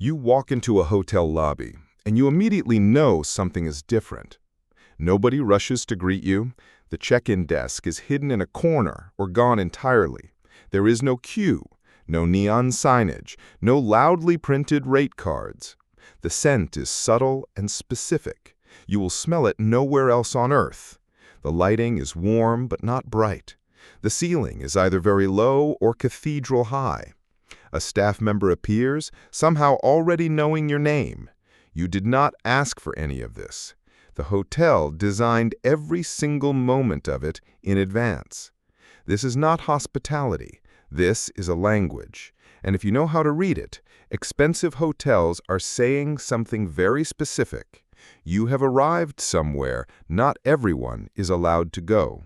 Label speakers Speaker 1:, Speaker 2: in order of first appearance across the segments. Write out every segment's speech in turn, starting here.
Speaker 1: You walk into a hotel lobby, and you immediately know something is different. Nobody rushes to greet you. The check-in desk is hidden in a corner or gone entirely. There is no queue, no neon signage, no loudly printed rate cards. The scent is subtle and specific. You will smell it nowhere else on earth. The lighting is warm but not bright. The ceiling is either very low or cathedral high. A staff member appears, somehow already knowing your name. You did not ask for any of this. The hotel designed every single moment of it in advance. This is not hospitality. This is a language. And if you know how to read it, expensive hotels are saying something very specific. You have arrived somewhere not everyone is allowed to go.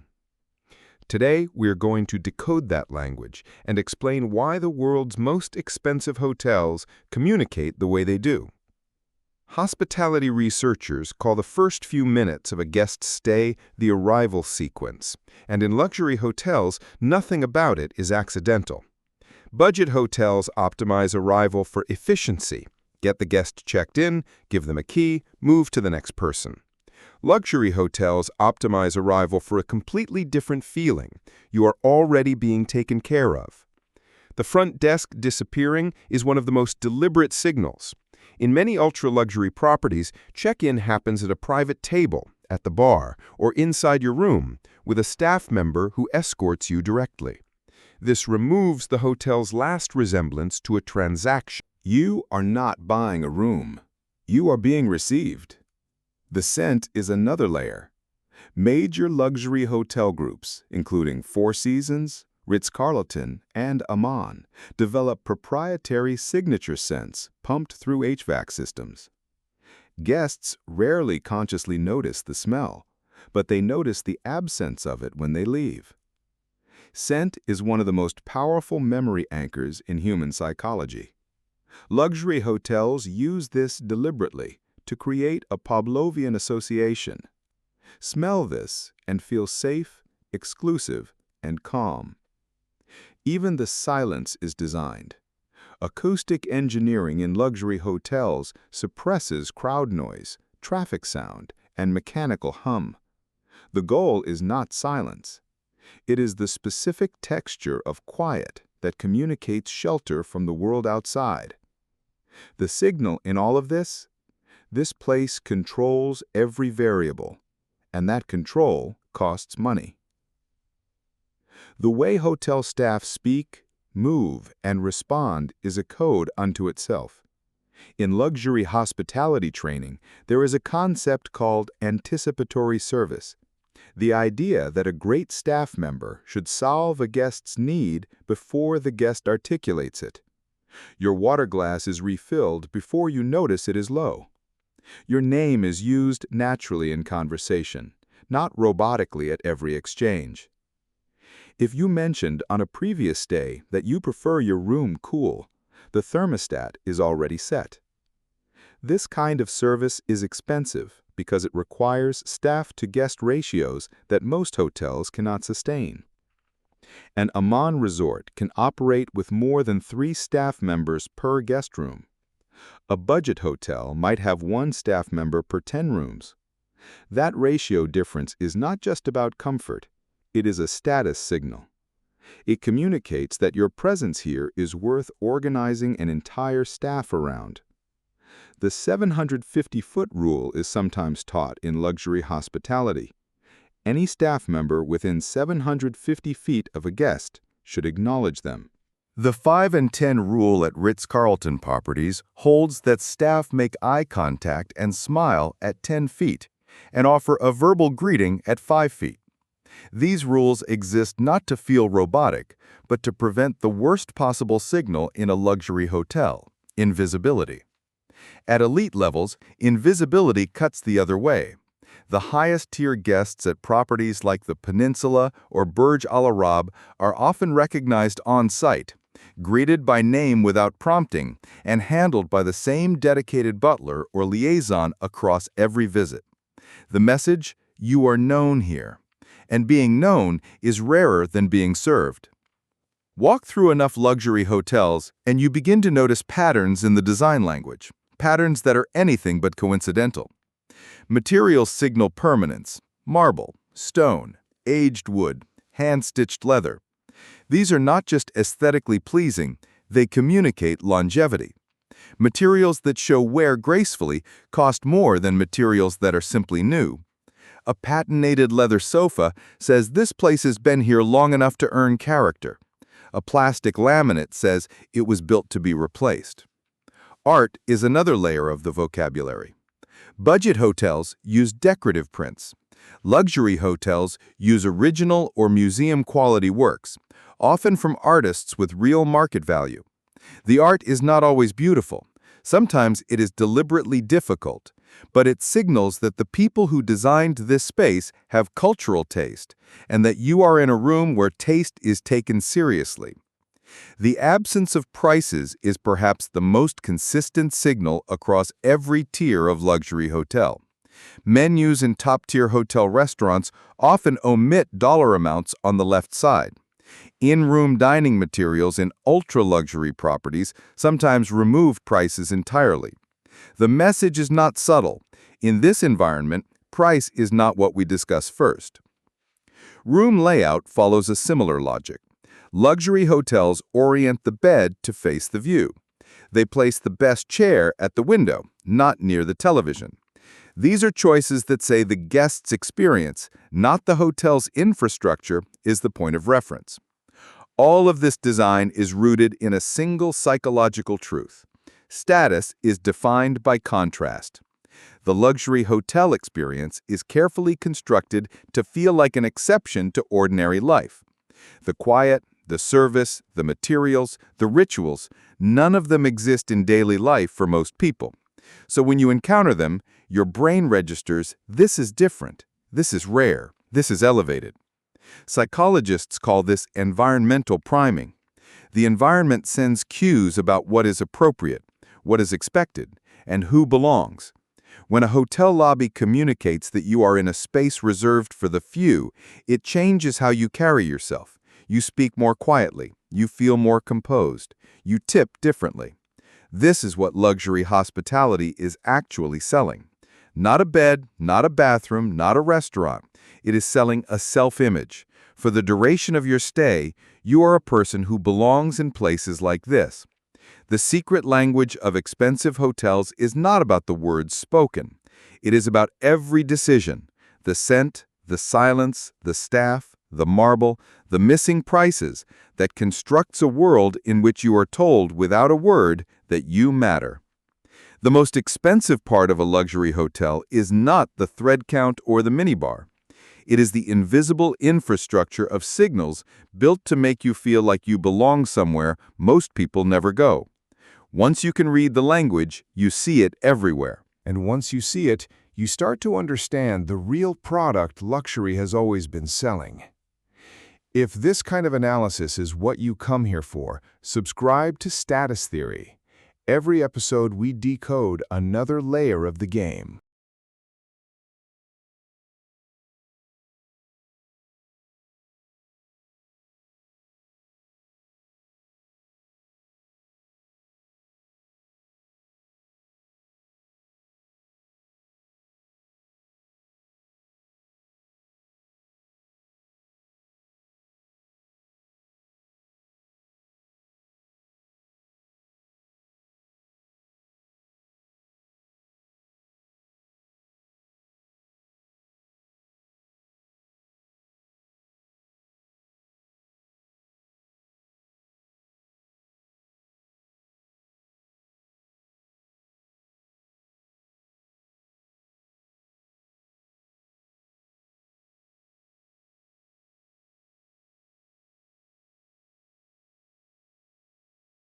Speaker 1: Today, we are going to decode that language and explain why the world's most expensive hotels communicate the way they do. Hospitality researchers call the first few minutes of a guest's stay the arrival sequence, and in luxury hotels, nothing about it is accidental. Budget hotels optimize arrival for efficiency. Get the guest checked in, give them a key, move to the next person. Luxury hotels optimize arrival for a completely different feeling. You are already being taken care of. The front desk disappearing is one of the most deliberate signals. In many ultra-luxury properties, check-in happens at a private table, at the bar, or inside your room, with a staff member who escorts you directly. This removes the hotel's last resemblance to a transaction.
Speaker 2: You are not buying a room. You are being received. The scent is another layer. Major luxury hotel groups, including Four Seasons, Ritz-Carlton, and Aman, develop proprietary signature scents pumped through HVAC systems. Guests rarely consciously notice the smell, but they notice the absence of it when they leave. Scent is one of the most powerful memory anchors in human psychology. Luxury hotels use this deliberately to create a Pavlovian association. Smell this and feel safe, exclusive, and calm. Even the silence is designed. Acoustic engineering in luxury hotels suppresses crowd noise, traffic sound, and mechanical hum. The goal is not silence. It is the specific texture of quiet that communicates shelter from the world outside. The signal in all of this? This place controls every variable, and that control costs money. The way hotel staff speak, move, and respond is a code unto itself. In luxury hospitality training, there is a concept called anticipatory service. The idea that a great staff member should solve a guest's need before the guest articulates it. Your water glass is refilled before you notice it is low. Your name is used naturally in conversation, not robotically at every exchange. If you mentioned on a previous stay that you prefer your room cool, the thermostat is already set. This kind of service is expensive because it requires staff-to-guest ratios that most hotels cannot sustain. An Aman resort can operate with more than 3 staff members per guest room. A budget hotel might have 1 staff member per 10 rooms. That ratio difference is not just about comfort, it is a status signal. It communicates that your presence here is worth organizing an entire staff around. The 750-foot rule is sometimes taught in luxury hospitality. Any staff member within 750 feet of a guest should acknowledge them.
Speaker 3: The 5 and 10 rule at Ritz-Carlton properties holds that staff make eye contact and smile at 10 feet and offer a verbal greeting at 5 feet. These rules exist not to feel robotic, but to prevent the worst possible signal in a luxury hotel, invisibility. At elite levels, invisibility cuts the other way. The highest-tier guests at properties like the Peninsula or Burj Al Arab are often recognized on-site, greeted by name without prompting, and handled by the same dedicated butler or liaison across every visit. The message, "You are known here," and being known is rarer than being served. Walk through enough luxury hotels, and you begin to notice patterns in the design language, patterns that are anything but coincidental. Materials signal permanence: marble, stone, aged wood, hand-stitched leather. These are not just aesthetically pleasing, they communicate longevity. Materials that show wear gracefully cost more than materials that are simply new. A patinated leather sofa says this place has been here long enough to earn character. A plastic laminate says it was built to be replaced. Art is another layer of the vocabulary. Budget hotels use decorative prints. Luxury hotels use original or museum-quality works, often from artists with real market value. The art is not always beautiful. Sometimes it is deliberately difficult, but it signals that the people who designed this space have cultural taste, and that you are in a room where taste is taken seriously. The absence of prices is perhaps the most consistent signal across every tier of luxury hotel. Menus in top-tier hotel restaurants often omit dollar amounts on the left side. In-room dining materials in ultra-luxury properties sometimes remove prices entirely. The message is not subtle. In this environment, price is not what we discuss first. Room layout follows a similar logic. Luxury hotels orient the bed to face the view. They place the best chair at the window, not near the television. These are choices that say the guest's experience, not the hotel's infrastructure, is the point of reference. All of this design is rooted in a single psychological truth. Status is defined by contrast. The luxury hotel experience is carefully constructed to feel like an exception to ordinary life. The quiet, the service, the materials, the rituals, none of them exist in daily life for most people. So when you encounter them, your brain registers, this is different, this is rare, this is elevated. Psychologists call this environmental priming. The environment sends cues about what is appropriate, what is expected, and who belongs. When a hotel lobby communicates that you are in a space reserved for the few, it changes how you carry yourself. You speak more quietly, you feel more composed, you tip differently. This is what luxury hospitality is actually selling. Not a bed, not a bathroom, not a restaurant. It is selling a self-image. For the duration of your stay, you are a person who belongs in places like this. The secret language of expensive hotels is not about the words spoken. It is about every decision: the scent, the silence, the staff, the marble, the missing prices, that constructs a world in which you are told without a word that you matter. The most expensive part of a luxury hotel is not the thread count or the minibar. It is the invisible infrastructure of signals built to make you feel like you belong somewhere most people never go. Once you can read the language, you see it everywhere.
Speaker 1: And once you see it, you start to understand the real product luxury has always been selling. If this kind of analysis is what you come here for, subscribe to Status Theory. Every episode we decode another layer of the game.